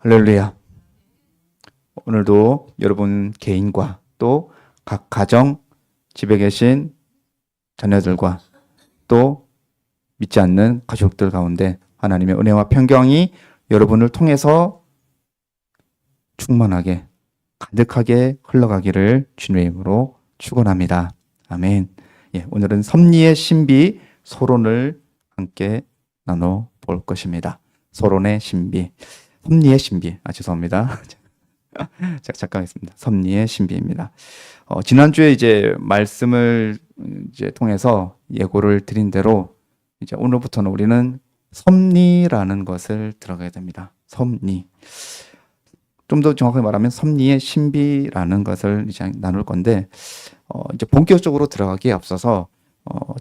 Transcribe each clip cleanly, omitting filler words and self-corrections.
할렐루야. 오늘도 여러분 개인과 또 각 가정, 집에 계신 자녀들과 또 믿지 않는 가족들 가운데 하나님의 은혜와 평강이 여러분을 통해서 충만하게 가득하게 흘러가기를 주님의 이름으로 축원합니다. 아멘. 오늘은 섭리의 신비 서론을 함께 나눠 볼 것입니다. 서론의 신비, 섭리의 신비. 죄송합니다. 잠깐만있습니다. 섭리의 신비입니다. 지난주에 이제 말씀을 이제 통해서 예고를 드린 대로 이제 오늘부터는 우리는 섭리라는 것을 들어가야 됩니다. 섭리. 좀 더 정확하게 말하면 섭리의 신비라는 것을 이제 나눌 건데, 이제 본격적으로 들어가기에 앞서서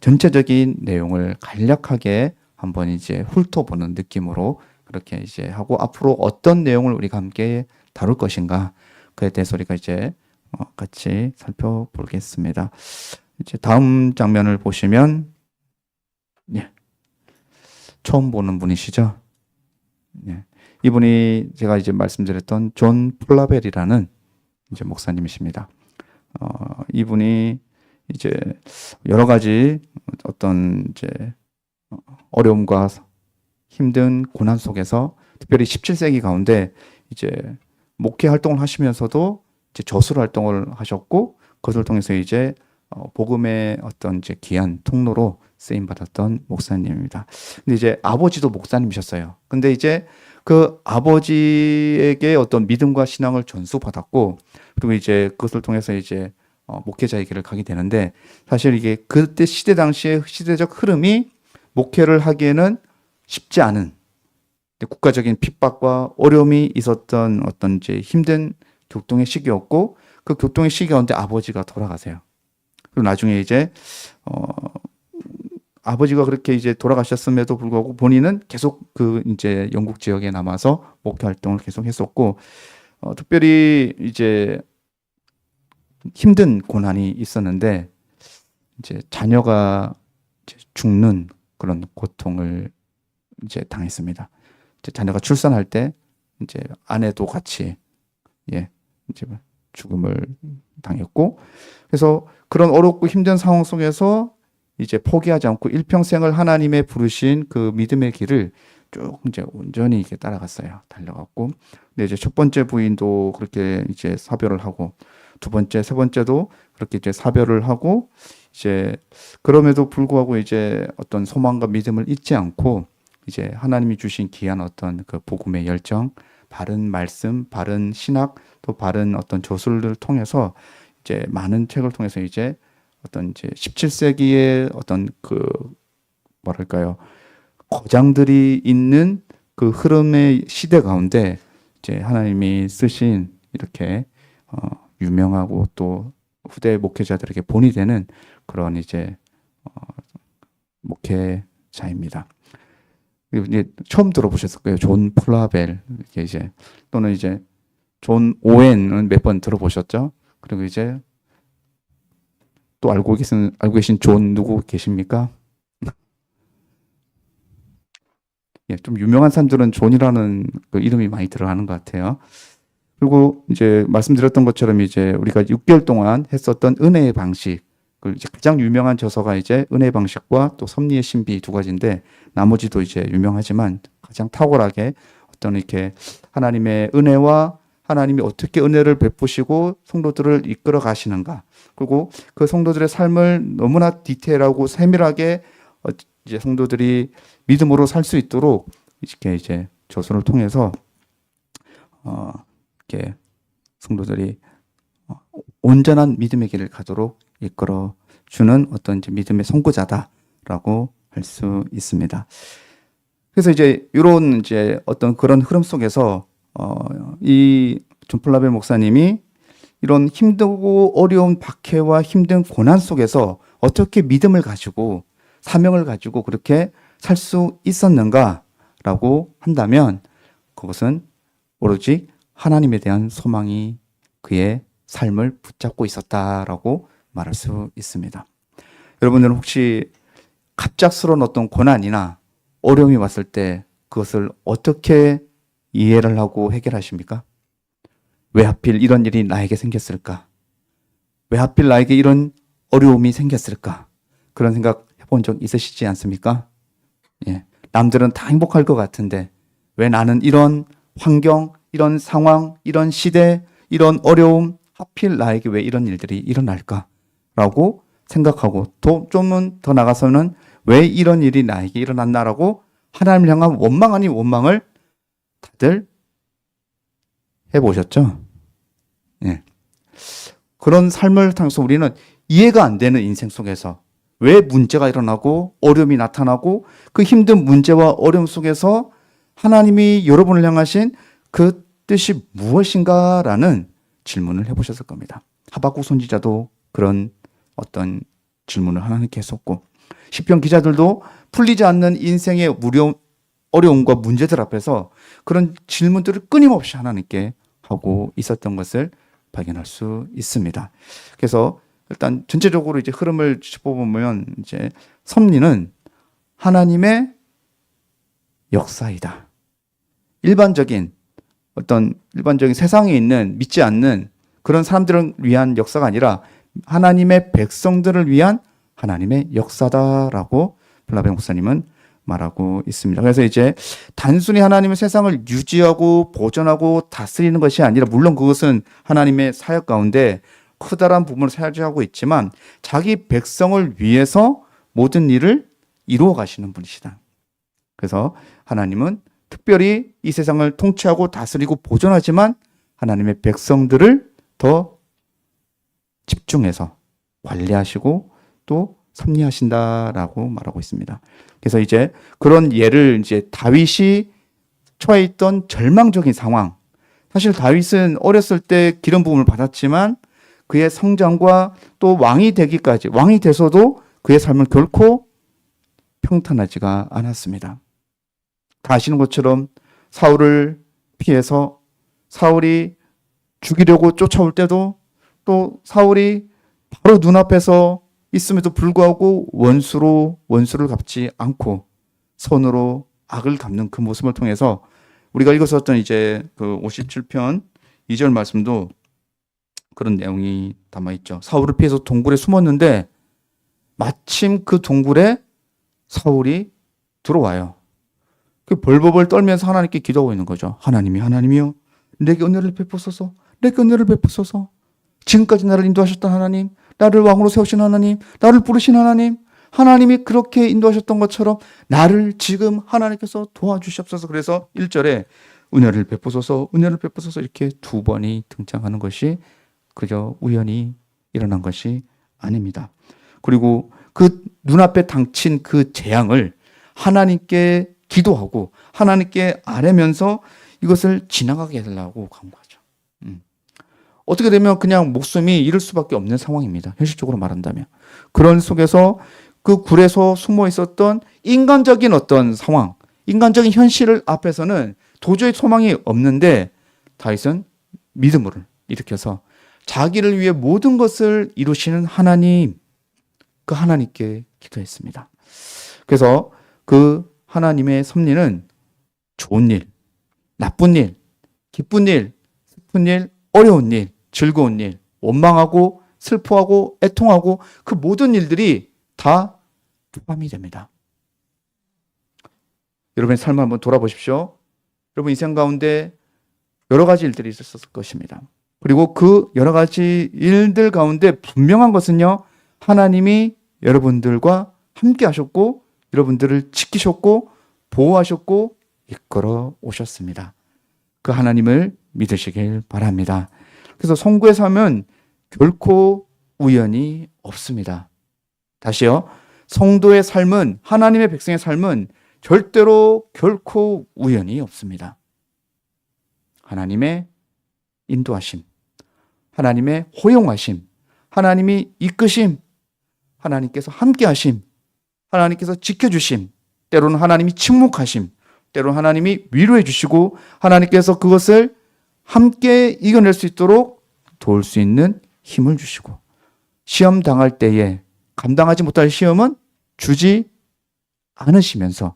전체적인 내용을 간략하게 한번 이제 훑어보는 느낌으로 그렇게 이제 하고, 앞으로 어떤 내용을 우리가 함께 다룰 것인가, 그에 대해서 우리가 이제 같이 살펴보겠습니다. 이제 다음 장면을 보시면, 처음 보는 분이시죠? 이분이 제가 이제 말씀드렸던 존 폴라벨이라는 이제 목사님이십니다. 이분이 이제 여러 가지 어떤 이제 어려움과 힘든 고난 속에서 특별히 17세기 가운데 이제 목회 활동을 하시면서도 이제 저술 활동을 하셨고, 그것을 통해서 이제 복음의 어떤 이제 귀한 통로로 쓰임 받았던 목사님입니다. 근데 이제 아버지도 목사님이셨어요. 근데 이제 그 아버지에게 어떤 믿음과 신앙을 전수받았고, 그리고 이제 그것을 통해서 이제 목회자의 길을 가게 되는데, 사실 이게 그때 시대 당시의 시대적 흐름이 목회를 하기에는 쉽지 않은 국가적인 핍박과 어려움이 있었던 어떤 이제 힘든 교통의 시기였고, 그 교통의 시기 가운데 아버지가 돌아가세요. 그리고 나중에 이제 아버지가 그렇게 이제 돌아가셨음에도 불구하고 본인은 계속 그 이제 영국 지역에 남아서 목회 활동을 계속 했었고, 특별히 이제 힘든 고난이 있었는데, 이제 자녀가 이제 죽는 그런 고통을 이제 당했습니다. 이제 자녀가 출산할 때 이제 아내도 같이 이제 죽음을 당했고, 그래서 그런 어렵고 힘든 상황 속에서 이제 포기하지 않고 일평생을 하나님의 부르신 그 믿음의 길을 쭉 이제 온전히 이렇게 따라갔어요. 달려갔고, 근데 이제 첫 번째 부인도 그렇게 이제 사별을 하고, 두 번째, 세 번째도 그렇게 이제 사별을 하고, 이제 그럼에도 불구하고 이제 어떤 소망과 믿음을 잊지 않고 이제 하나님이 주신 귀한 어떤 그 복음의 열정, 바른 말씀, 바른 신학, 또 바른 어떤 저술을 통해서 이제 많은 책을 통해서 이제 어떤 이제 17세기의 어떤 그 뭐랄까요, 거장들이 있는 그 흐름의 시대 가운데 이제 하나님이 쓰신 이렇게 유명하고 또 후대 목회자들에게 본이 되는 그런 이제 목회자입니다. 이제 처음 들어보셨을 거예요. 존 폴라벨, 이렇게 이제, 또는 이제 존 오웬은 몇 번 들어보셨죠? 그리고 이제 또 알고 계신 존 누구 계십니까? 좀 유명한 사람들은 존이라는 그 이름이 많이 들어가는 것 같아요. 그리고 이제 말씀드렸던 것처럼 이제 우리가 6개월 동안 했었던 은혜의 방식, 그 이제 가장 유명한 저서가 이제 은혜의 방식과 또 섭리의 신비 두 가지인데, 나머지도 이제 유명하지만 가장 탁월하게 어떤 이렇게 하나님의 은혜와 하나님이 어떻게 은혜를 베푸시고 성도들을 이끌어 가시는가, 그리고 그 성도들의 삶을 너무나 디테일하고 세밀하게 이제 성도들이 믿음으로 살 수 있도록 이렇게 이제 저서를 통해서 이렇게 성도들이 온전한 믿음의 길을 가도록 이끌어 주는 어떤 이제 믿음의 선구자다라고 할 수 있습니다. 그래서 이제 이런 이제 어떤 그런 흐름 속에서 이 존 폴라벨 목사님이 이런 힘들고 어려운 박해와 힘든 고난 속에서 어떻게 믿음을 가지고 사명을 가지고 그렇게 살 수 있었는가라고 한다면, 그것은 오로지 하나님에 대한 소망이 그의 삶을 붙잡고 있었다라고 말할 수 있습니다. 여러분들은 혹시 갑작스러운 어떤 고난이나 어려움이 왔을 때 그것을 어떻게 이해를 하고 해결하십니까? 왜 하필 이런 일이 나에게 생겼을까? 왜 하필 나에게 이런 어려움이 생겼을까? 그런 생각 해본 적 있으시지 않습니까? 예. 남들은 다 행복할 것 같은데 왜 나는 이런 환경, 이런 상황, 이런 시대, 이런 어려움, 하필 나에게 왜 이런 일들이 일어날까? 라고 생각하고 또 좀은 더 나가서는 왜 이런 일이 나에게 일어났나라고 하나님을 향한 원망 아닌 원망을 다들 해보셨죠? 예. 그런 삶을 통해서 우리는 이해가 안 되는 인생 속에서 왜 문제가 일어나고 어려움이 나타나고 그 힘든 문제와 어려움 속에서 하나님이 여러분을 향하신 그 뜻이 무엇인가라는 질문을 해보셨을 겁니다. 하박국 선지자도 그런 어떤 질문을 하나님께 했었고 시편 기자들도 풀리지 않는 인생의 어려움과 문제들 앞에서 그런 질문들을 끊임없이 하나님께 하고 있었던 것을 발견할 수 있습니다. 그래서 일단 전체적으로 이제 흐름을 짚어보면 이제 섭리는 하나님의 역사이다. 일반적인 세상에 있는 믿지 않는 그런 사람들을 위한 역사가 아니라 하나님의 백성들을 위한 하나님의 역사다라고 블라베 목사님은 말하고 있습니다. 그래서 이제 단순히 하나님의 세상을 유지하고 보존하고 다스리는 것이 아니라 물론 그것은 하나님의 사역 가운데 커다란 부분을 차지하고 있지만 자기 백성을 위해서 모든 일을 이루어 가시는 분이시다. 그래서 하나님은 특별히 이 세상을 통치하고 다스리고 보존하지만 하나님의 백성들을 더 집중해서 관리하시고 또 섭리하신다라고 말하고 있습니다. 그래서 이제 그런 예를 이제 다윗이 처해 있던 절망적인 상황. 사실 다윗은 어렸을 때 기름 부음을 받았지만 그의 성장과 또 왕이 되기까지, 왕이 돼서도 그의 삶은 결코 평탄하지가 않았습니다. 다 아시는 것처럼 사울을 피해서 사울이 죽이려고 쫓아올 때도 또 사울이 바로 눈앞에서 있음에도 불구하고 원수를 갚지 않고 선으로 악을 갚는 그 모습을 통해서 우리가 읽었었던 이제 그 57편 2절 말씀도 그런 내용이 담아 있죠. 사울을 피해서 동굴에 숨었는데 마침 그 동굴에 사울이 들어와요. 그 벌벌 떨면서 하나님께 기도하고 있는 거죠. 하나님이요. 내게 은혜를 베푸소서. 내게 은혜를 베푸소서. 지금까지 나를 인도하셨던 하나님, 나를 왕으로 세우신 하나님, 나를 부르신 하나님, 하나님이 그렇게 인도하셨던 것처럼 나를 지금 하나님께서 도와주시옵소서. 그래서 1절에 은혜를 베푸소서 이렇게 두 번이 등장하는 것이 그저 우연히 일어난 것이 아닙니다. 그리고 그 눈앞에 닥친 그 재앙을 하나님께 기도하고 하나님께 아뢰면서 이것을 지나가게 하려고 간 거죠. 어떻게 되면 그냥 목숨이 잃을 수밖에 없는 상황입니다. 현실적으로 말한다면. 그런 속에서 그 굴에서 숨어 있었던 인간적인 어떤 상황, 인간적인 현실 앞에서는 도저히 소망이 없는데 다윗은 믿음을 일으켜서 자기를 위해 모든 것을 이루시는 하나님, 그 하나님께 기도했습니다. 그래서 그 하나님의 섭리는 좋은 일, 나쁜 일, 기쁜 일, 슬픈 일, 어려운 일, 즐거운 일, 원망하고 슬퍼하고 애통하고 그 모든 일들이 다 포함이 됩니다. 여러분의 삶을 한번 돌아보십시오. 여러분 인생 가운데 여러 가지 일들이 있었을 것입니다. 그리고 그 여러 가지 일들 가운데 분명한 것은요, 하나님이 여러분들과 함께 하셨고 여러분들을 지키셨고 보호하셨고 이끌어 오셨습니다. 그 하나님을 믿으시길 바랍니다. 그래서 성도의 삶은 결코 우연이 없습니다. 다시요. 성도의 삶은, 하나님의 백성의 삶은 절대로 결코 우연이 없습니다. 하나님의 인도하심, 하나님의 호용하심, 하나님이 이끄심, 하나님께서 함께하심, 하나님께서 지켜주심, 때로는 하나님이 침묵하심, 때로는 하나님이 위로해 주시고 하나님께서 그것을 함께 이겨낼 수 있도록 도울 수 있는 힘을 주시고 시험 당할 때에 감당하지 못할 시험은 주지 않으시면서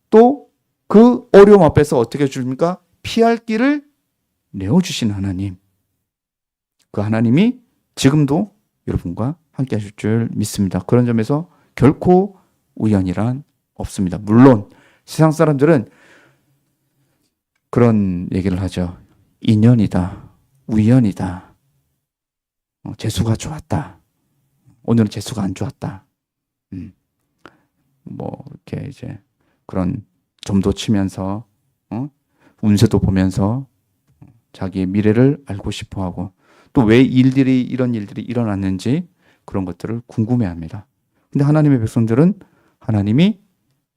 또 그 어려움 앞에서 어떻게 해줍니까? 피할 길을 내어주신 하나님. 그 하나님이 지금도 여러분과 함께 하실 줄 믿습니다. 그런 점에서 결코 우연이란 없습니다. 물론 세상 사람들은 그런 얘기를 하죠. 인연이다. 우연이다. 재수가 좋았다. 오늘은 재수가 안 좋았다. 뭐 이렇게 이제 그런 점도 치면서 운세도 보면서 자기의 미래를 알고 싶어하고 또 왜 이런 일들이 일어났는지 그런 것들을 궁금해합니다. 근데 하나님의 백성들은 하나님이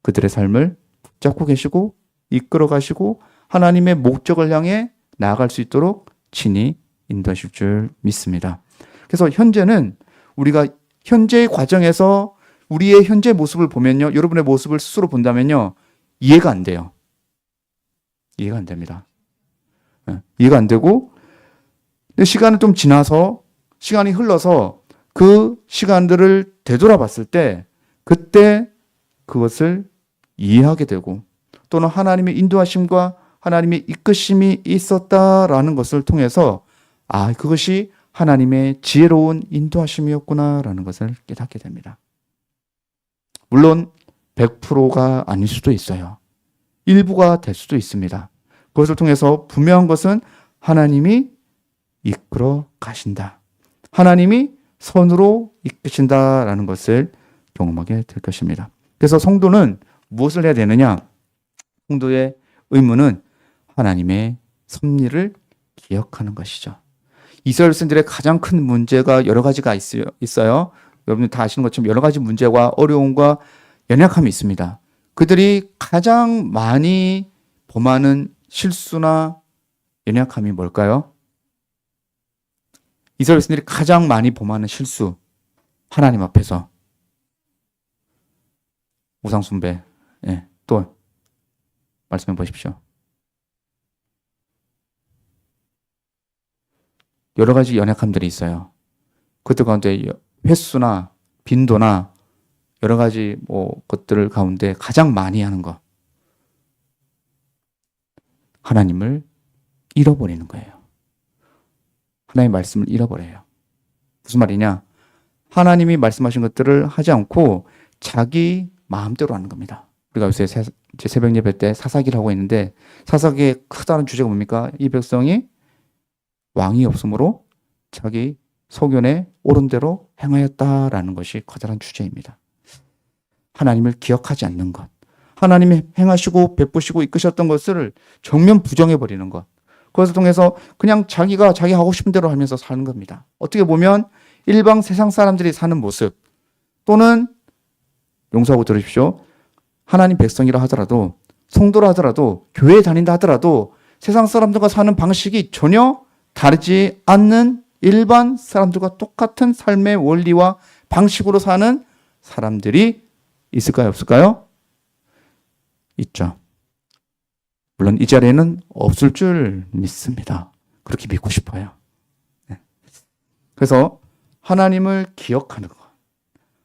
그들의 삶을 붙잡고 계시고 이끌어 가시고 하나님의 목적을 향해 나아갈 수 있도록 친히 인도하실 줄 믿습니다. 그래서 현재는 우리가 현재의 과정에서 우리의 현재 모습을 보면요. 여러분의 모습을 스스로 본다면요. 이해가 안 돼요. 이해가 안 됩니다. 이해가 안 되고 근데 시간이 좀 지나서 시간이 흘러서 그 시간들을 되돌아봤을 때 그때 그것을 이해하게 되고 또는 하나님의 인도하심과 하나님의 이끄심이 있었다라는 것을 통해서 그것이 하나님의 지혜로운 인도하심이었구나라는 것을 깨닫게 됩니다. 물론 100%가 아닐 수도 있어요. 일부가 될 수도 있습니다. 그것을 통해서 분명한 것은 하나님이 이끌어 가신다. 하나님이 선으로 이끄신다라는 것을 경험하게 될 것입니다. 그래서 성도는 무엇을 해야 되느냐? 성도의 의무는 하나님의 섭리를 기억하는 것이죠. 이스라엘 백성들의 가장 큰 문제가 여러 가지가 있어요. 여러분들 다 아시는 것처럼 여러 가지 문제와 어려움과 연약함이 있습니다. 그들이 가장 많이 범하는 실수나 연약함이 뭘까요? 이스라엘 백성들이 가장 많이 범하는 실수, 하나님 앞에서 우상 숭배. 또 말씀해 보십시오. 여러 가지 연약함들이 있어요. 그들 가운데 횟수나 빈도나 여러 가지 것들 가운데 가장 많이 하는 것. 하나님을 잃어버리는 거예요. 하나님의 말씀을 잃어버려요. 무슨 말이냐? 하나님이 말씀하신 것들을 하지 않고 자기 마음대로 하는 겁니다. 우리가 요새 새벽 예배 때 사사기를 하고 있는데 사사기의 크다는 주제가 뭡니까? 이 백성이 왕이 없으므로 자기 소견에 옳은 대로 행하였다라는 것이 커다란 주제입니다. 하나님을 기억하지 않는 것. 하나님이 행하시고 베푸시고 이끄셨던 것을 정면 부정해버리는 것. 그것을 통해서 그냥 자기가 자기 하고 싶은 대로 하면서 사는 겁니다. 어떻게 보면 일방 세상 사람들이 사는 모습 또는 용서하고 들으십시오. 하나님 백성이라 하더라도 성도라 하더라도 교회에 다닌다 하더라도 세상 사람들과 사는 방식이 전혀 다르지 않는 일반 사람들과 똑같은 삶의 원리와 방식으로 사는 사람들이 있을까요? 없을까요? 있죠. 물론 이 자리에는 없을 줄 믿습니다. 그렇게 믿고 싶어요. 그래서 하나님을 기억하는 것.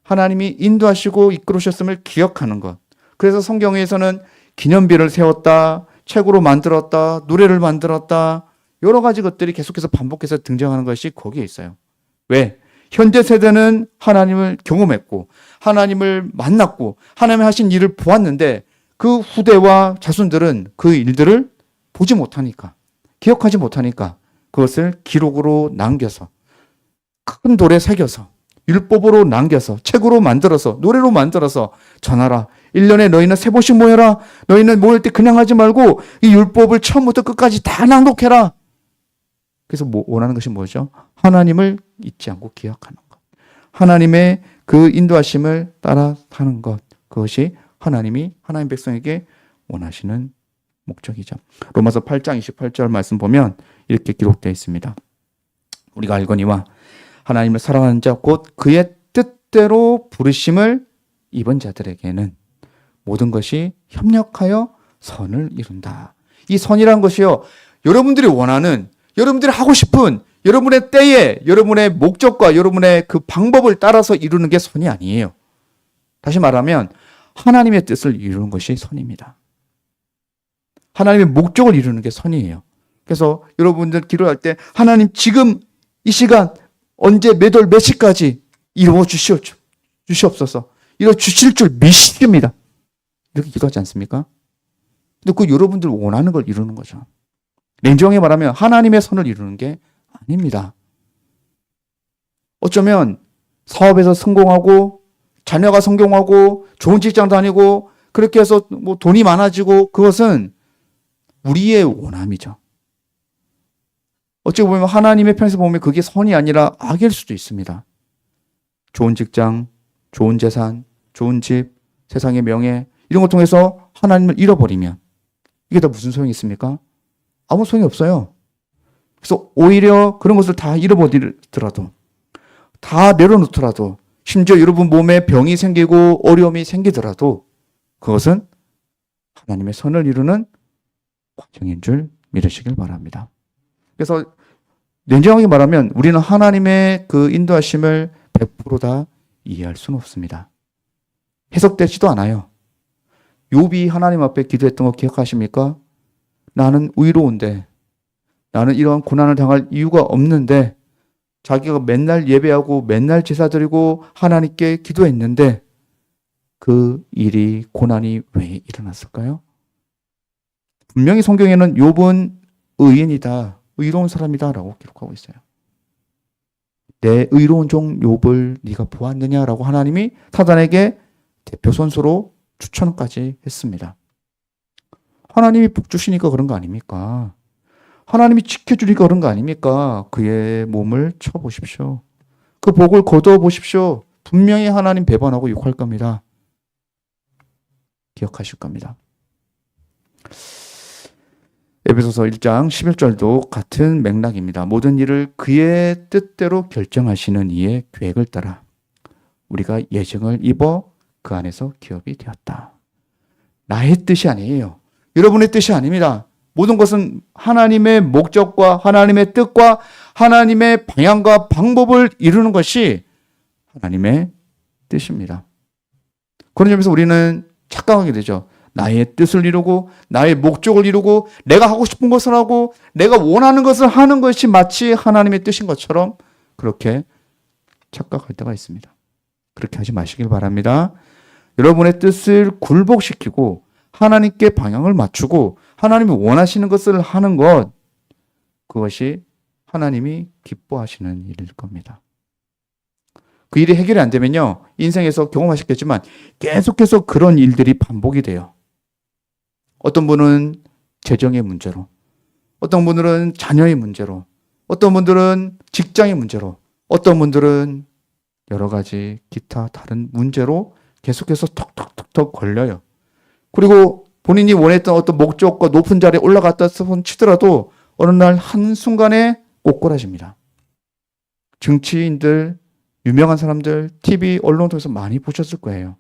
하나님이 인도하시고 이끌으셨음을 기억하는 것. 그래서 성경에서는 기념비를 세웠다, 책으로 만들었다, 노래를 만들었다, 여러 가지 것들이 계속해서 반복해서 등장하는 것이 거기에 있어요. 왜? 현재 세대는 하나님을 경험했고 하나님을 만났고 하나님이 하신 일을 보았는데 그 후대와 자손들은 그 일들을 보지 못하니까 기억하지 못하니까 그것을 기록으로 남겨서 큰 돌에 새겨서 율법으로 남겨서 책으로 만들어서 노래로 만들어서 전하라. 1년에 너희는 세 번씩 모여라. 너희는 모일 때 그냥 하지 말고 이 율법을 처음부터 끝까지 다 낭독해라. 그래서 원하는 것이 뭐죠? 하나님을 잊지 않고 기억하는 것. 하나님의 그 인도하심을 따라 사는 것. 그것이 하나님이 하나님 백성에게 원하시는 목적이죠. 로마서 8장 28절 말씀 보면 이렇게 기록되어 있습니다. 우리가 알거니와 하나님을 사랑하는 자 곧 그의 뜻대로 부르심을 입은 자들에게는 모든 것이 협력하여 선을 이룬다. 이 선이라는 것이요. 여러분들이 원하는 여러분들이 하고 싶은 여러분의 때에 여러분의 목적과 여러분의 그 방법을 따라서 이루는 게 선이 아니에요. 다시 말하면 하나님의 뜻을 이루는 것이 선입니다. 하나님의 목적을 이루는 게 선이에요. 그래서 여러분들 기도할 때 하나님 지금 이 시간 언제 몇 월 몇 시까지 이루어 주시옵소서. 이루어 주실 줄 믿습니다. 이렇게 기도하지 않습니까? 근데 그 여러분들 원하는 걸 이루는 거죠. 냉정하게 말하면 하나님의 선을 이루는 게 아닙니다. 어쩌면 사업에서 성공하고 자녀가 성공하고 좋은 직장 다니고 그렇게 해서 뭐 돈이 많아지고 그것은 우리의 원함이죠. 어찌 보면 하나님의 편에서 보면 그게 선이 아니라 악일 수도 있습니다. 좋은 직장, 좋은 재산, 좋은 집, 세상의 명예 이런 걸 통해서 하나님을 잃어버리면 이게 다 무슨 소용이 있습니까? 아무 소용이 없어요. 그래서 오히려 그런 것을 다 잃어버리더라도 다 내려놓더라도 심지어 여러분 몸에 병이 생기고 어려움이 생기더라도 그것은 하나님의 선을 이루는 과정인 줄 믿으시길 바랍니다. 그래서 냉정하게 말하면 우리는 하나님의 그 인도하심을 100% 다 이해할 수는 없습니다. 해석되지도 않아요. 욥이 하나님 앞에 기도했던 거 기억하십니까? 나는 의로운데 나는 이러한 고난을 당할 이유가 없는데 자기가 맨날 예배하고 맨날 제사 드리고 하나님께 기도했는데 그 일이 고난이 왜 일어났을까요? 분명히 성경에는 욥은 의인이다, 의로운 사람이다라고 기록하고 있어요. 내 의로운 종 욥을 네가 보았느냐라고 하나님이 사단에게 대표 선수로 추천까지 했습니다. 하나님이 복 주시니까 그런 거 아닙니까? 하나님이 지켜주니까 그런 거 아닙니까? 그의 몸을 쳐보십시오. 그 복을 거두어 보십시오. 분명히 하나님 배반하고 욕할 겁니다. 기억하실 겁니다. 에베소서 1장 11절도 같은 맥락입니다. 모든 일을 그의 뜻대로 결정하시는 이의 계획을 따라 우리가 예정을 입어 그 안에서 기업이 되었다. 나의 뜻이 아니에요. 여러분의 뜻이 아닙니다. 모든 것은 하나님의 목적과 하나님의 뜻과 하나님의 방향과 방법을 이루는 것이 하나님의 뜻입니다. 그런 점에서 우리는 착각하게 되죠. 나의 뜻을 이루고 나의 목적을 이루고 내가 하고 싶은 것을 하고 내가 원하는 것을 하는 것이 마치 하나님의 뜻인 것처럼 그렇게 착각할 때가 있습니다. 그렇게 하지 마시길 바랍니다. 여러분의 뜻을 굴복시키고 하나님께 방향을 맞추고 하나님이 원하시는 것을 하는 것, 그것이 하나님이 기뻐하시는 일일 겁니다. 그 일이 해결이 안 되면요, 인생에서 경험하셨겠지만 계속해서 그런 일들이 반복이 돼요. 어떤 분은 재정의 문제로, 어떤 분들은 자녀의 문제로, 어떤 분들은 직장의 문제로, 어떤 분들은 여러 가지 기타 다른 문제로 계속해서 턱턱턱턱 걸려요. 그리고 본인이 원했던 어떤 목적과 높은 자리에 올라갔다 손 치더라도 어느 날 한순간에 꼬꾸라집니다. 정치인들, 유명한 사람들, TV, 언론 통해서 많이 보셨을 거예요.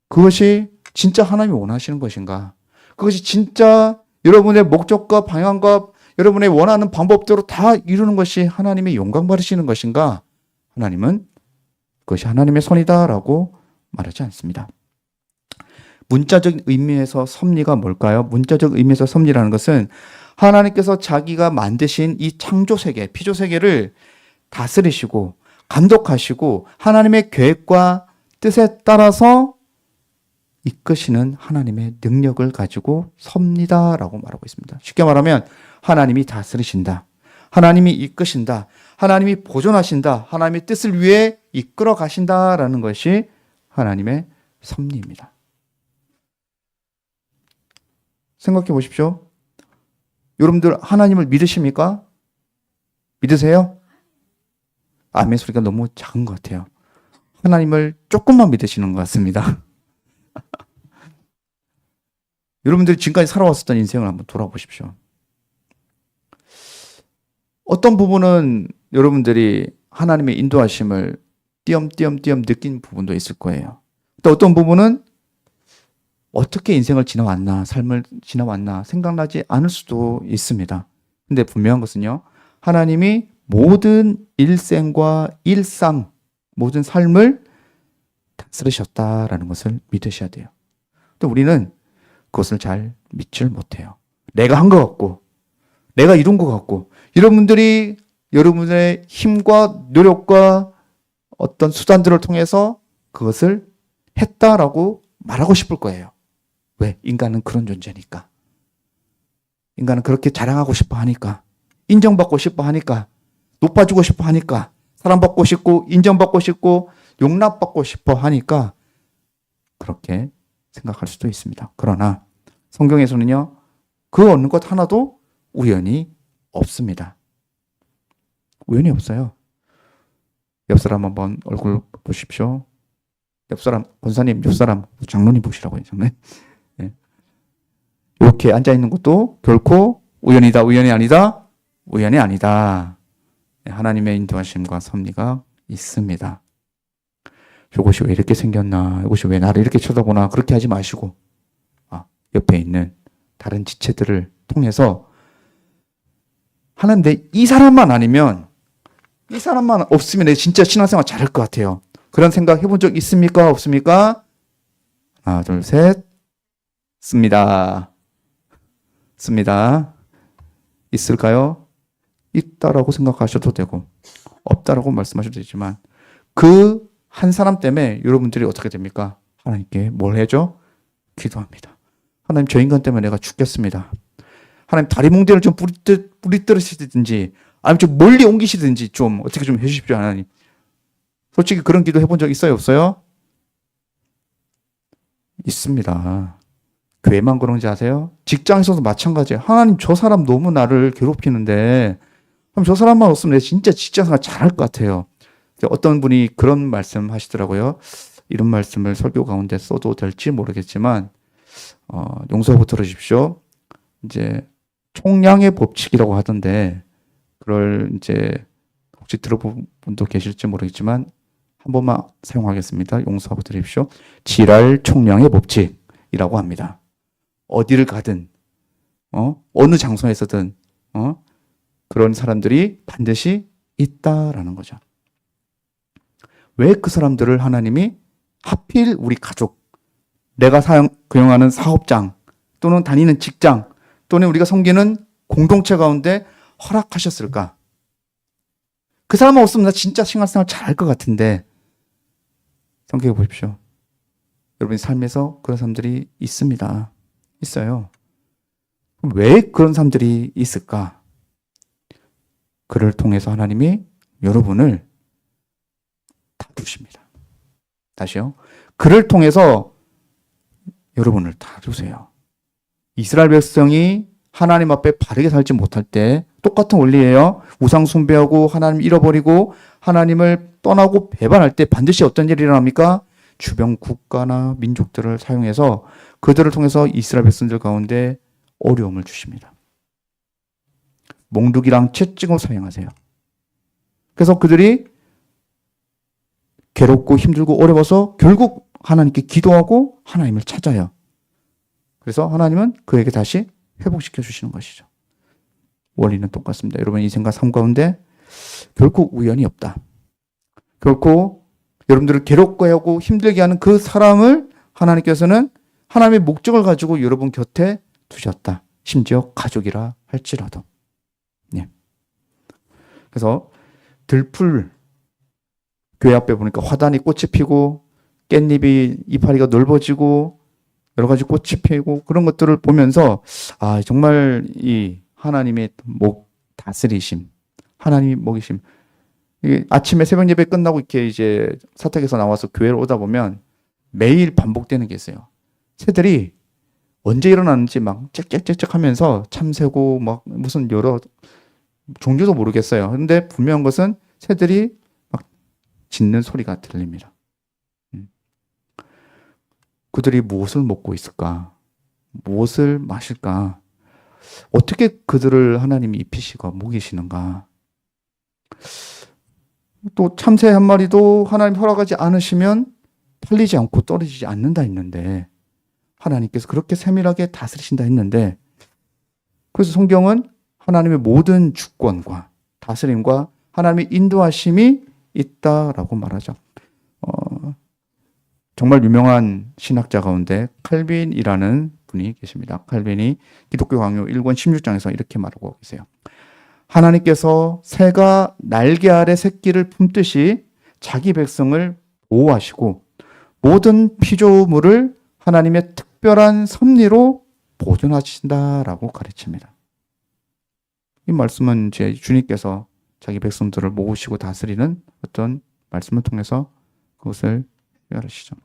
그것이 진짜 하나님이 원하시는 것인가? 그것이 진짜 여러분의 목적과 방향과 여러분의 원하는 방법대로 다 이루는 것이 하나님의 영광 받으시는 것인가? 하나님은 그것이 하나님의 선이다라고 말하지 않습니다. 문자적 의미에서 섭리가 뭘까요? 문자적 의미에서 섭리라는 것은 하나님께서 자기가 만드신 이 창조 세계, 피조 세계를 다스리시고 감독하시고 하나님의 계획과 뜻에 따라서 이끄시는 하나님의 능력을 가지고 섭니다라고 말하고 있습니다. 쉽게 말하면 하나님이 다스리신다. 하나님이 이끄신다. 하나님이 보존하신다. 하나님의 뜻을 위해 이끌어 가신다라는 것이 하나님의 섭리입니다. 생각해 보십시오. 여러분들 하나님을 믿으십니까? 믿으세요? 아멘 소리가 너무 작은 것 같아요. 하나님을 조금만 믿으시는 것 같습니다. 여러분들이 지금까지 살아왔었던 인생을 한번 돌아보십시오. 어떤 부분은 여러분들이 하나님의 인도하심을 띄엄띄엄 느낀 부분도 있을 거예요. 또 어떤 부분은 어떻게 인생을 지나왔나, 삶을 지나왔나 생각나지 않을 수도 있습니다. 근데 분명한 것은요, 하나님이 모든 일생과 일상, 모든 삶을 다스리셨다라는 것을 믿으셔야 돼요. 또 우리는 그것을 잘 믿질 못해요. 내가 한 것 같고, 내가 이룬 것 같고, 여러분들이 여러분의 힘과 노력과 어떤 수단들을 통해서 그것을 했다라고 말하고 싶을 거예요. 왜? 인간은 그런 존재니까. 인간은 그렇게 자랑하고 싶어 하니까, 인정받고 싶어 하니까, 높아지고 싶어 하니까, 사랑받고 싶고, 인정받고 싶고, 용납받고 싶어 하니까 그렇게 생각할 수도 있습니다. 그러나 성경에서는요, 그 어느 것 하나도 우연이 없습니다. 우연이 없어요. 옆 사람 한번 얼굴 보십시오. 옆 사람, 권사님, 옆 사람, 장로님 보시라고요. 장로님. 네. 이렇게 앉아있는 것도 결코 우연이다, 우연이 아니다, 우연이 아니다. 네, 하나님의 인도하심과 섭리가 있습니다. 이것이 왜 이렇게 생겼나, 이것이 왜 나를 이렇게 쳐다보나, 그렇게 하지 마시고, 옆에 있는 다른 지체들을 통해서 하는데, 이 사람만 아니면, 이 사람만 없으면 내가 진짜 신앙생활 잘할 것 같아요. 그런 생각 해본 적 있습니까? 없습니까? 하나, 둘, 셋. 씁니다. 있을까요? 있다라고 생각하셔도 되고, 없다라고 말씀하셔도 되지만, 그 한 사람 때문에 여러분들이 어떻게 됩니까? 하나님께 뭘 해줘? 기도합니다. 하나님, 저 인간 때문에 내가 죽겠습니다. 하나님, 다리 뭉대를 좀 뿌리뜨리시든지, 아니면 좀 멀리 옮기시든지 좀 어떻게 좀 해주십시오, 하나님. 솔직히 그런 기도 해본 적 있어요, 없어요? 있습니다. 교회만 그런지 아세요? 직장에서도 마찬가지예요. 하나님, 저 사람 너무 나를 괴롭히는데, 그럼 저 사람만 없으면 내가 진짜 직장생활 잘할 것 같아요. 어떤 분이 그런 말씀 하시더라고요. 이런 말씀을 설교 가운데 써도 될지 모르겠지만, 용서하고 들으십시오. 이제, 총량의 법칙이라고 하던데, 그걸 이제, 혹시 들어본 분도 계실지 모르겠지만, 한 번만 사용하겠습니다. 용서하고 들으십시오. 지랄 총량의 법칙이라고 합니다. 어디를 가든, 어느 장소에서든, 그런 사람들이 반드시 있다라는 거죠. 왜 그 사람들을 하나님이 하필 우리 가족, 내가 경영하는 사업장, 또는 다니는 직장, 또는 우리가 섬기는 공동체 가운데 허락하셨을까? 그 사람만 없으면 나 진짜 신앙생활 잘할 것 같은데, 생각해 보십시오. 여러분의 삶에서 그런 사람들이 있습니다. 있어요. 왜 그런 사람들이 있을까? 그를 통해서 하나님이 여러분을 다루십니다. 다시요. 그를 통해서 여러분을 다루세요. 이스라엘 백성이 하나님 앞에 바르게 살지 못할 때 똑같은 원리예요. 우상 숭배하고 하나님 잃어버리고 하나님을 떠나고 배반할 때 반드시 어떤 일이 일어납니까? 주변 국가나 민족들을 사용해서 그들을 통해서 이스라엘 백성들 가운데 어려움을 주십니다. 몽둥이랑 채찍을 사용하세요. 그래서 그들이 괴롭고 힘들고 어려워서 결국 하나님께 기도하고 하나님을 찾아요. 그래서 하나님은 그에게 다시 회복시켜 주시는 것이죠. 원리는 똑같습니다. 여러분 인생과 삶 가운데 결코 우연이 없다. 결코 여러분들을 괴롭게 하고 힘들게 하는 그 사람을 하나님께서는 하나님의 목적을 가지고 여러분 곁에 두셨다. 심지어 가족이라 할지라도. 네. 그래서 들풀 교회 앞에 보니까 화단이 꽃이 피고 깻잎이 이파리가 넓어지고 여러 가지 꽃이 피고 그런 것들을 보면서 정말 이 하나님의 다스리심, 하나님이 먹이심. 아침에 새벽 예배 끝나고 이렇게 이제 사택에서 나와서 교회를 오다 보면 매일 반복되는 게 있어요. 새들이 언제 일어나는지 막 짹짹짹짹 하면서 참새고 막 무슨 여러 종류도 모르겠어요. 근데 분명한 것은 새들이 막 짖는 소리가 들립니다. 그들이 무엇을 먹고 있을까? 무엇을 마실까? 어떻게 그들을 하나님이 입히시고 먹이시는가? 또 참새 한 마리도 하나님 허락하지 않으시면 팔리지 않고 떨어지지 않는다 했는데 하나님께서 그렇게 세밀하게 다스리신다 했는데 그래서 성경은 하나님의 모든 주권과 다스림과 하나님의 인도하심이 있다라고 말하죠. 정말 유명한 신학자 가운데 칼빈이라는 분이 계십니다. 칼빈이 기독교 강요 1권 16장에서 이렇게 말하고 계세요. 하나님께서 새가 날개 아래 새끼를 품듯이 자기 백성을 보호하시고 모든 피조물을 하나님의 특별한 섭리로 보존하신다라고 가르칩니다. 이 말씀은 이제 주님께서 자기 백성들을 모으시고 다스리는 어떤 말씀을 통해서 그것을 해결하시죠.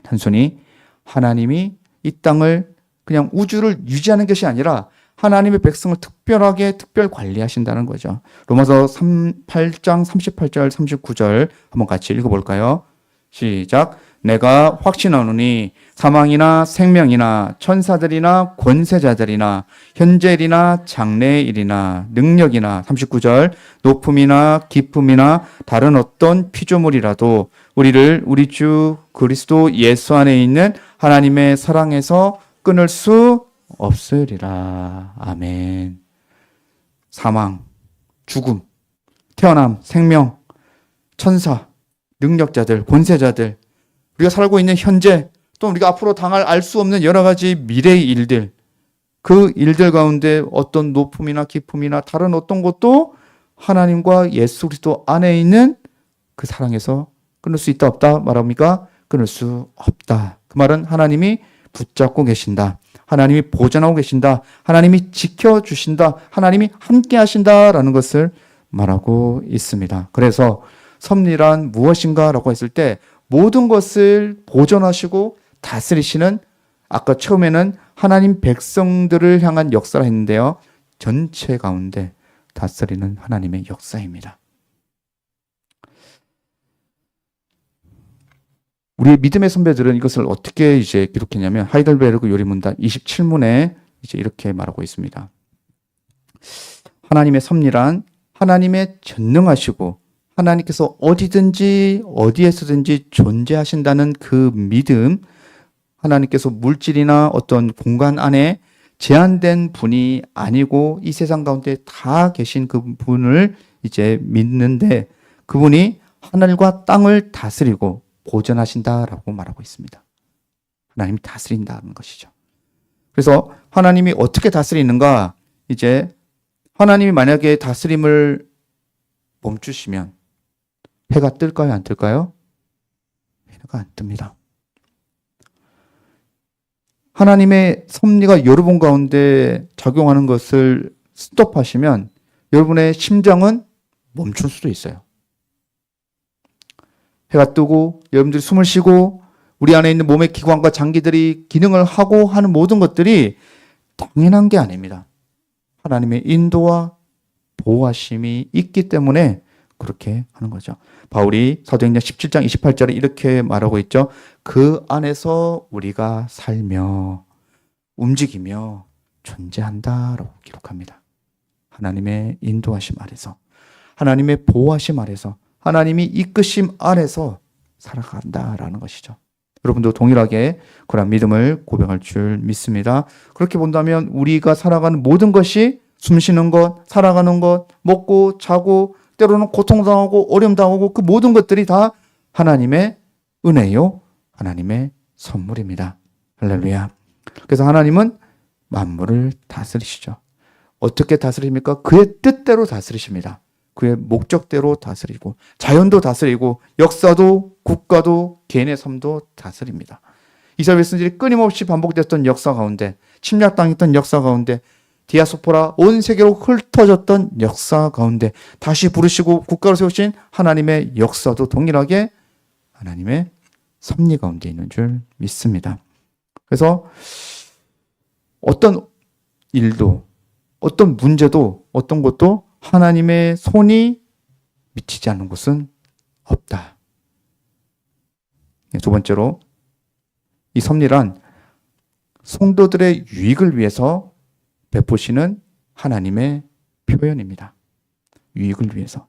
단순히 하나님이 이 땅을 그냥 우주를 유지하는 것이 아니라 하나님의 백성을 특별하게 특별 관리하신다는 거죠. 로마서 8장 38절 39절 한번 같이 읽어볼까요? 시작. 내가 확신하노니 사망이나 생명이나 천사들이나 권세자들이나 현재일이나 장래일이나 능력이나 39절 높음이나 깊음이나 다른 어떤 피조물이라도 우리를 우리 주 그리스도 예수 안에 있는 하나님의 사랑에서 끊을 수 없으리라. 아멘. 사망, 죽음, 태어남, 생명, 천사, 능력자들, 권세자들, 우리가 살고 있는 현재, 또 우리가 앞으로 당할 알 수 없는 여러 가지 미래의 일들, 그 일들 가운데 어떤 높음이나 깊음이나 다른 어떤 것도 하나님과 예수 그리스도 안에 있는 그 사랑에서 끊을 수 있다 없다 말합니까? 끊을 수 없다. 그 말은 하나님이 붙잡고 계신다. 하나님이 보존하고 계신다. 하나님이 지켜주신다. 하나님이 함께 하신다라는 것을 말하고 있습니다. 그래서 섭리란 무엇인가 라고 했을 때 모든 것을 보존하시고 다스리시는, 아까 처음에는 하나님 백성들을 향한 역사라 했는데요. 전체 가운데 다스리는 하나님의 역사입니다. 우리의 믿음의 선배들은 이것을 어떻게 이제 기록했냐면 하이델베르그 요리문답 27문에 이제 이렇게 말하고 있습니다. 하나님의 섭리란 하나님의 전능하시고 하나님께서 어디든지 어디에서든지 존재하신다는 그 믿음, 하나님께서 물질이나 어떤 공간 안에 제한된 분이 아니고 이 세상 가운데 다 계신 그 분을 이제 믿는데 그분이 하늘과 땅을 다스리고 보존하신다라고 말하고 있습니다. 하나님이 다스린다는 것이죠. 그래서 하나님이 어떻게 다스리는가? 이제 하나님이 만약에 다스림을 멈추시면 해가 뜰까요? 안 뜰까요? 해가 안 뜹니다. 하나님의 섭리가 여러분 가운데 작용하는 것을 스톱하시면 여러분의 심장은 멈출 수도 있어요. 해가 뜨고 여러분들이 숨을 쉬고 우리 안에 있는 몸의 기관과 장기들이 기능을 하고 하는 모든 것들이 당연한 게 아닙니다. 하나님의 인도와 보호하심이 있기 때문에 그렇게 하는 거죠. 바울이 사도행전 17장 28절에 이렇게 말하고 있죠. 그 안에서 우리가 살며 움직이며 존재한다라고 기록합니다. 하나님의 인도하심 아래서, 하나님의 보호하심 아래서, 하나님이 이끄심 아래서 살아간다라는 것이죠. 여러분도 동일하게 그런 믿음을 고백할 줄 믿습니다. 그렇게 본다면 우리가 살아가는 모든 것이 숨쉬는 것, 살아가는 것, 먹고 자고 때로는 고통당하고 어려움당하고 그 모든 것들이 다 하나님의 은혜요, 하나님의 선물입니다. 할렐루야. 그래서 하나님은 만물을 다스리시죠. 어떻게 다스립니까? 그의 뜻대로 다스리십니다. 그의 목적대로 다스리고 자연도 다스리고 역사도 국가도 개인의 삶도 다스립니다. 이스라엘 백성들이 끊임없이 반복됐던 역사 가운데, 침략당했던 역사 가운데, 디아스포라 온 세계로 흩어졌던 역사 가운데 다시 부르시고 국가로 세우신 하나님의 역사도 동일하게 하나님의 섭리 가운데 있는 줄 믿습니다. 그래서 어떤 일도, 어떤 문제도, 어떤 것도 하나님의 손이 미치지 않는 곳은 없다. 두 번째로, 이 섭리란 성도들의 유익을 위해서 베푸시는 하나님의 표현입니다. 유익을 위해서.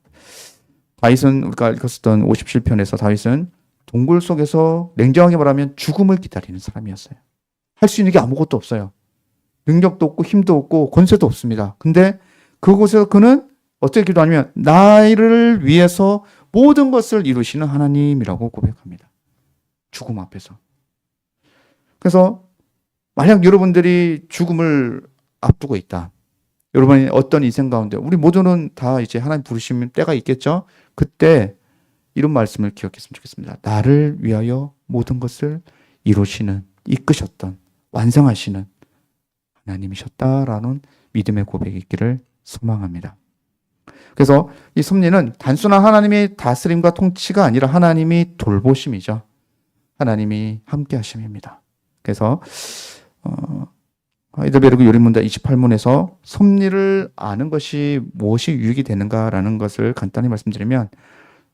다윗은, 우리가 읽었던 57편에서 다윗은 동굴 속에서 냉정하게 말하면 죽음을 기다리는 사람이었어요. 할 수 있는 게 아무것도 없어요. 능력도 없고 힘도 없고 권세도 없습니다. 근데 그곳에서 그는 어떻게 기도하냐면 나를 위해서 모든 것을 이루시는 하나님이라고 고백합니다. 죽음 앞에서. 그래서 만약 여러분들이 죽음을 앞두고 있다. 여러분이 어떤 인생 가운데 우리 모두는 다 이제 하나님 부르시면 때가 있겠죠. 그때 이런 말씀을 기억했으면 좋겠습니다. 나를 위하여 모든 것을 이루시는, 이끄셨던, 완성하시는 하나님이셨다라는 믿음의 고백이 있기를 소망합니다. 그래서 이 섭리는 단순한 하나님의 다스림과 통치가 아니라 하나님이 돌보심이죠. 하나님이 함께 하심입니다. 그래서 하이델베르그 요리문답 28문에서 섭리를 아는 것이 무엇이 유익이 되는가라는 것을 간단히 말씀드리면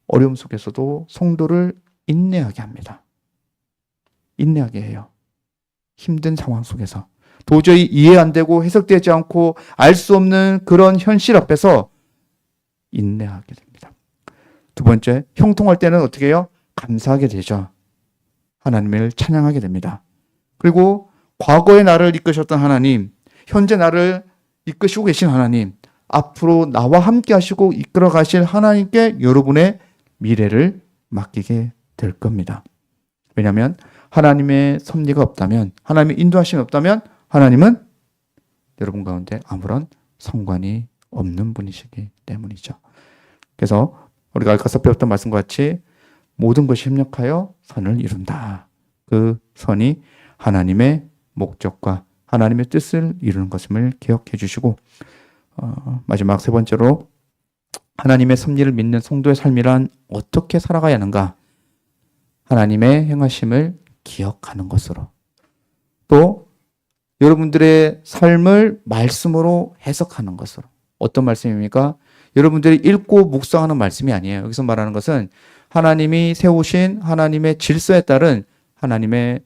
어려움 속에서도 성도를 인내하게 합니다. 인내하게 해요. 힘든 상황 속에서 도저히 이해 안 되고 해석되지 않고 알 수 없는 그런 현실 앞에서 인내하게 됩니다. 두 번째, 형통할 때는 어떻게 해요? 감사하게 되죠. 하나님을 찬양하게 됩니다. 그리고 과거의 나를 이끄셨던 하나님, 현재 나를 이끄시고 계신 하나님, 앞으로 나와 함께 하시고 이끌어 가실 하나님께 여러분의 미래를 맡기게 될 겁니다. 왜냐하면 하나님의 섭리가 없다면, 하나님의 인도하심이 없다면 하나님은 여러분 가운데 아무런 상관이 없는 분이시기 때문이죠. 그래서 우리가 아까 배웠던 말씀과 같이 모든 것이 협력하여 선을 이룬다. 그 선이 하나님의 목적과 하나님의 뜻을 이루는 것임을 기억해 주시고 마지막 세 번째로 하나님의 섭리를 믿는 성도의 삶이란 어떻게 살아가야 하는가? 하나님의 행하심을 기억하는 것으로 또 여러분들의 삶을 말씀으로 해석하는 것으로 어떤 말씀입니까? 여러분들이 읽고 묵상하는 말씀이 아니에요. 여기서 말하는 것은 하나님이 세우신 하나님의 질서에 따른 하나님의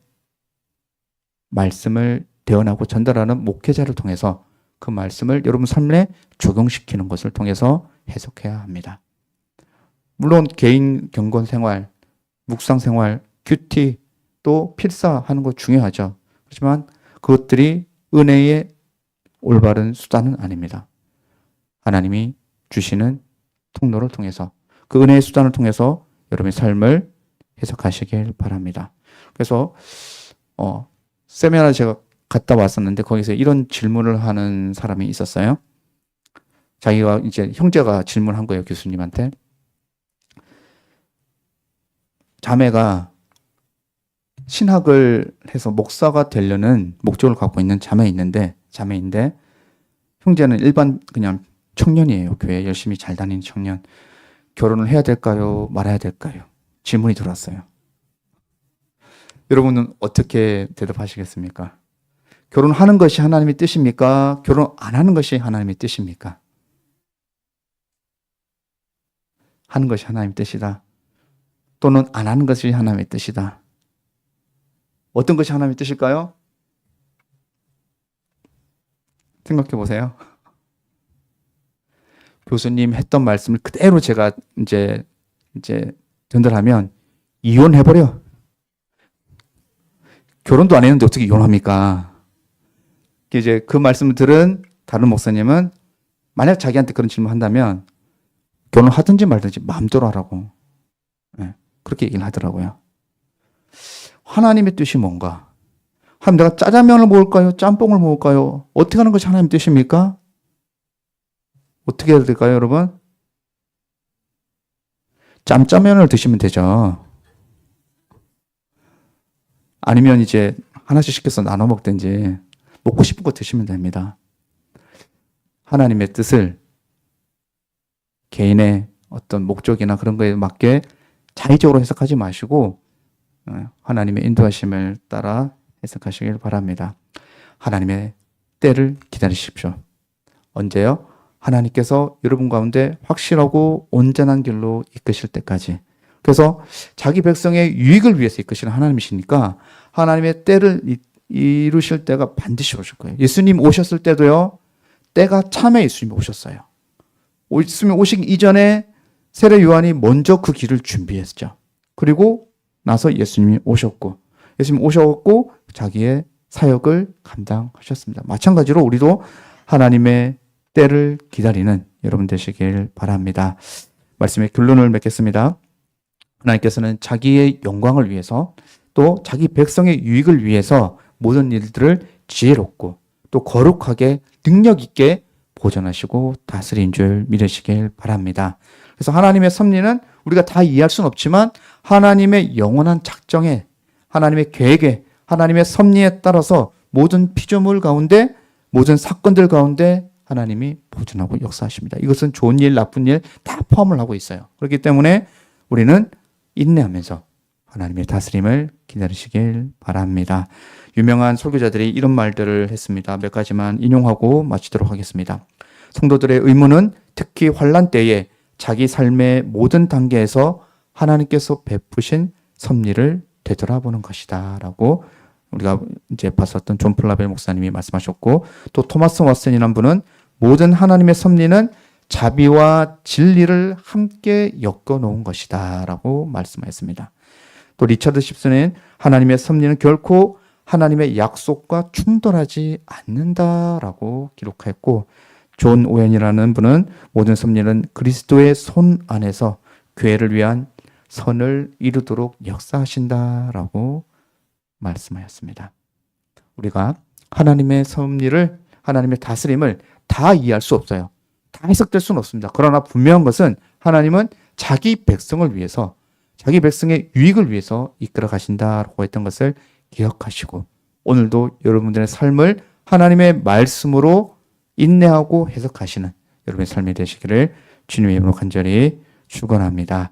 말씀을 대언하고 전달하는 목회자를 통해서 그 말씀을 여러분 삶에 적용시키는 것을 통해서 해석해야 합니다. 물론 개인 경건 생활, 묵상 생활, 큐티 또 필사하는 거 중요하죠. 하지만 그것들이 은혜의 올바른 수단은 아닙니다. 하나님이 주시는 통로를 통해서 그 은혜의 수단을 통해서 여러분의 삶을 해석하시길 바랍니다. 그래서 세미나를 제가 갔다 왔었는데 거기서 이런 질문을 하는 사람이 있었어요. 자기가 이제 형제가 질문한 거예요, 교수님한테. 자매가 신학을 해서 목사가 되려는 목적을 갖고 있는 자매인데 형제는 일반 그냥 청년이에요. 교회 열심히 잘 다니는 청년. 결혼을 해야 될까요? 말아야 될까요? 질문이 들어왔어요. 여러분은 어떻게 대답하시겠습니까? 결혼하는 것이 하나님의 뜻입니까? 결혼 안 하는 것이 하나님의 뜻입니까? 하는 것이 하나님의 뜻이다. 또는 안 하는 것이 하나님의 뜻이다. 어떤 것이 하나님의 뜻일까요? 생각해 보세요. 교수님 했던 말씀을 그대로 제가 이제 전달하면 이혼해버려. 결혼도 안 했는데 어떻게 이혼합니까? 이제 그 말씀을 들은 다른 목사님은 만약 자기한테 그런 질문 한다면 결혼하든지 말든지 마음대로 하라고. 네, 그렇게 얘기를 하더라고요. 하나님의 뜻이 뭔가? 하나님 내가 짜장면을 먹을까요? 짬뽕을 먹을까요? 어떻게 하는 것이 하나님의 뜻입니까? 어떻게 해야 될까요, 여러분? 짬짜면을 드시면 되죠. 아니면 이제 하나씩 시켜서 나눠 먹든지 먹고 싶은 거 드시면 됩니다. 하나님의 뜻을 개인의 어떤 목적이나 그런 거에 맞게 자의적으로 해석하지 마시고 하나님의 인도하심을 따라 해석하시길 바랍니다. 하나님의 때를 기다리십시오. 언제요? 하나님께서 여러분 가운데 확실하고 온전한 길로 이끄실 때까지. 그래서 자기 백성의 유익을 위해서 이끄시는 하나님이시니까 하나님의 때를 이루실 때가 반드시 오실 거예요. 예수님 오셨을 때도요, 때가 참에 예수님이 오셨어요. 예수님 오시기 이전에 세례 요한이 먼저 그 길을 준비했죠. 그리고 나서 예수님이 오셨고, 예수님이 오셨고 자기의 사역을 감당하셨습니다. 마찬가지로 우리도 하나님의 때를 기다리는 여러분 되시길 바랍니다. 말씀의 결론을 맺겠습니다. 하나님께서는 자기의 영광을 위해서 또 자기 백성의 유익을 위해서 모든 일들을 지혜롭고 또 거룩하게 능력 있게 보존하시고 다스린 줄 믿으시길 바랍니다. 그래서 하나님의 섭리는 우리가 다 이해할 수는 없지만 하나님의 영원한 작정에, 하나님의 계획에, 하나님의 섭리에 따라서 모든 피조물 가운데, 모든 사건들 가운데 하나님이 보존하고 역사하십니다. 이것은 좋은 일, 나쁜 일 다 포함을 하고 있어요. 그렇기 때문에 우리는 인내하면서 하나님의 다스림을 기다리시길 바랍니다. 유명한 설교자들이 이런 말들을 했습니다. 몇 가지만 인용하고 마치도록 하겠습니다. 성도들의 의무는 특히 환난 때에 자기 삶의 모든 단계에서 하나님께서 베푸신 섭리를 되돌아보는 것이다 라고 우리가 이제 봤었던 존 플라벨 목사님이 말씀하셨고, 또 토마스 왓슨이라는 분은 모든 하나님의 섭리는 자비와 진리를 함께 엮어 놓은 것이다 라고 말씀하였습니다. 또 리처드 십슨은 하나님의 섭리는 결코 하나님의 약속과 충돌하지 않는다라고 기록했고, 존 오웬이라는 분은 모든 섭리는 그리스도의 손 안에서 교회를 위한 선을 이루도록 역사하신다라고 말씀하였습니다. 우리가 하나님의 섭리를, 하나님의 다스림을 다 이해할 수 없어요. 다 해석될 수는 없습니다. 그러나 분명한 것은 하나님은 자기 백성을 위해서, 자기 백성의 유익을 위해서 이끌어 가신다라고 했던 것을 기억하시고, 오늘도 여러분들의 삶을 하나님의 말씀으로 인내하고 해석하시는 여러분의 삶이 되시기를 주님의 이름으로 간절히 축원합니다.